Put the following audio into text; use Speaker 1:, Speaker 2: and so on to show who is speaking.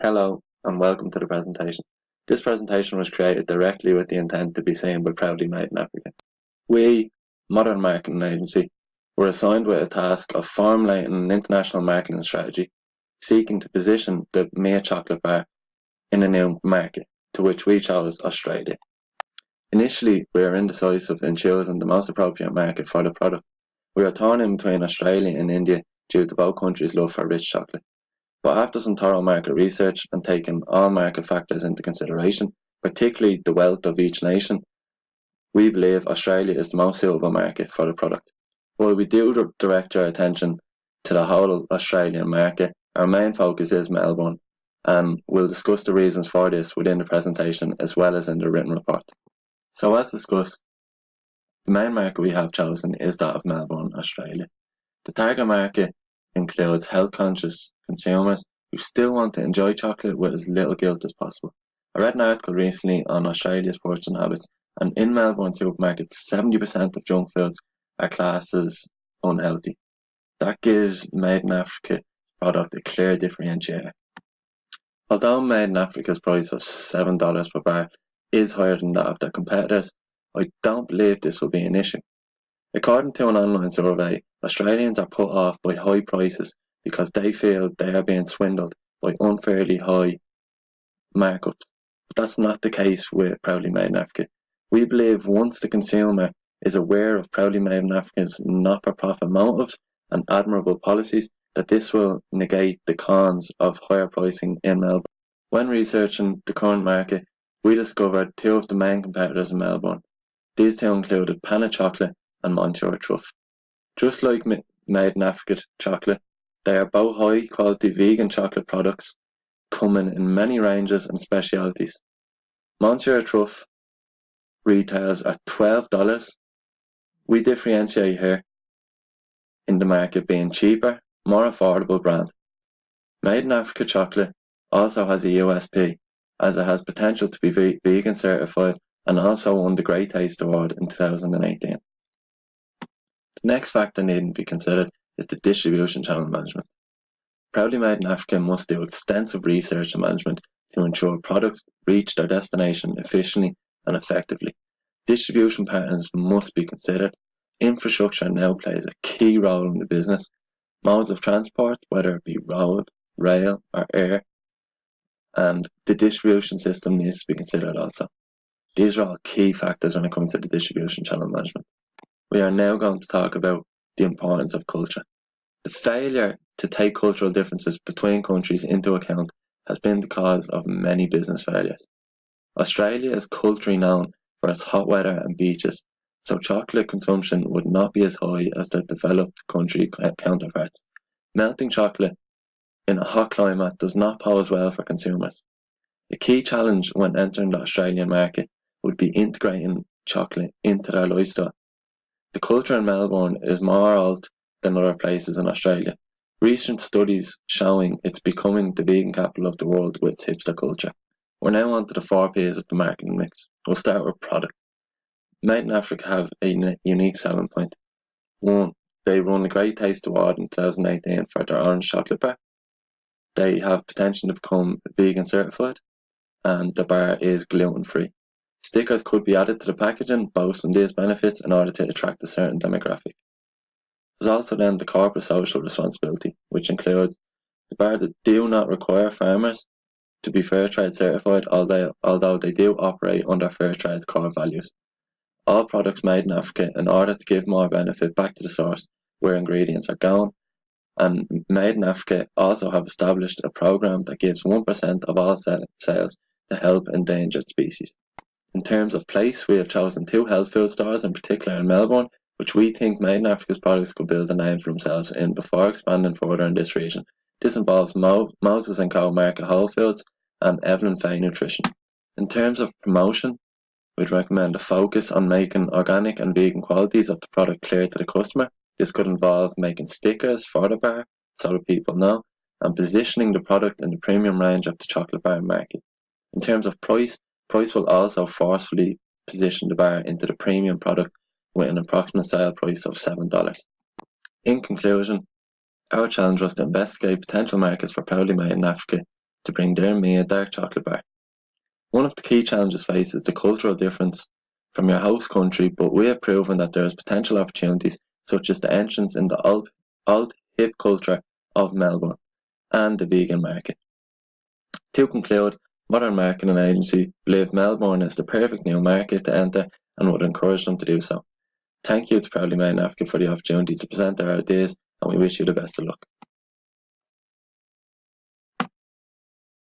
Speaker 1: Hello, and welcome to the presentation. This presentation was created directly with the intent to be seen by Proudly Made in Africa. We, Modern Marketing Agency, were assigned with a task of formulating an international marketing strategy, seeking to position the PMIA chocolate bar in a new market, to which we chose Australia. Initially, we were indecisive in choosing the most appropriate market for the product. We were torn in between Australia and India due to both countries' love for rich chocolate. But after some thorough market research and taking all market factors into consideration, particularly the wealth of each nation, we believe Australia is the most suitable market for the product. While we do direct your attention to the whole Australian market, our main focus is Melbourne, and we'll discuss the reasons for this within the presentation as well as in the written report. So as discussed, the main market we have chosen is that of Melbourne, Australia. The target market includes health-conscious consumers who still want to enjoy chocolate with as little guilt as possible. I read an article recently on Australia's purchasing habits, and in Melbourne supermarkets, 70% of junk foods are classed as unhealthy. That gives Made in Africa product a clear differentiator. Although Made in Africa's price of $7 per bar is higher than that of their competitors, I don't believe this will be an issue. According to an online survey, Australians are put off by high prices because they feel they are being swindled by unfairly high markups. But that's not the case with Proudly Made in Africa. We believe once the consumer is aware of Proudly Made in Africa's not-for-profit motives and admirable policies, that this will negate the cons of higher pricing in Melbourne. When researching the current market, we discovered two of the main competitors in Melbourne. These two included Panna Chocolate and Monsieur Truff. Just like Made in Africa chocolate, they are both high quality vegan chocolate products coming in many ranges and specialities. Monsieur Truff retails at $12. We differentiate here in the market being cheaper, more affordable brand. Made in Africa chocolate also has a USP as it has potential to be vegan certified and also won the Great Taste Award in 2018. The next factor needing to be considered is the distribution channel management. Proudly Made in Africa must do extensive research and management to ensure products reach their destination efficiently and effectively. Distribution patterns must be considered. Infrastructure now plays a key role in the business. Modes of transport, whether it be road, rail, or air, and the distribution system needs to be considered also. These are all key factors when it comes to the distribution channel management. We are now going to talk about the importance of culture. The failure to take cultural differences between countries into account has been the cause of many business failures. Australia is culturally known for its hot weather and beaches, so chocolate consumption would not be as high as their developed country counterparts. Melting chocolate in a hot climate does not pose well for consumers. A key challenge when entering the Australian market would be integrating chocolate into their lifestyle. The culture in Melbourne is more old than other places in Australia. Recent studies showing it's becoming the vegan capital of the world with its hipster culture. We're now on to the 4 P's of the marketing mix. We'll start with product. Made in Africa have a unique selling point. One, they won the Great Taste Award in 2018 for their orange chocolate bar. They have potential to become vegan certified, and the bar is gluten-free. Stickers could be added to the packaging, boasting these benefits in order to attract a certain demographic. There's also then the corporate social responsibility, which includes the bar that do not require farmers to be fair trade certified, although they do operate under fair trade core values. All products made in Africa in order to give more benefit back to the source where ingredients are grown, and Made in Africa also have established a program that gives 1% of all sales to help endangered species. In terms of place, we have chosen 2 health food stores in particular in Melbourne, which we think Made in Africa's products could build a name for themselves in before expanding further in this region. This involves Moses & Co. Market Whole Foods and Evelyn Faye Nutrition. In terms of promotion, we'd recommend a focus on making organic and vegan qualities of the product clear to the customer. This could involve making stickers for the bar so that people know, and positioning the product in the premium range of the chocolate bar market. In terms of price will also forcefully position the bar into the premium product with an approximate sale price of $7. In conclusion, our challenge was to investigate potential markets for Proudly Made in Africa to bring their PMIA dark chocolate bar. One of the key challenges faced is the cultural difference from your host country, but we have proven that there is potential opportunities such as the entrance in the alt hip culture of Melbourne and the vegan market. To conclude, Modern Marketing Agency believe Melbourne is the perfect new market to enter and would encourage them to do so. Thank you to Proudly Made in Africa for the opportunity to present our ideas, and we wish you the best of luck.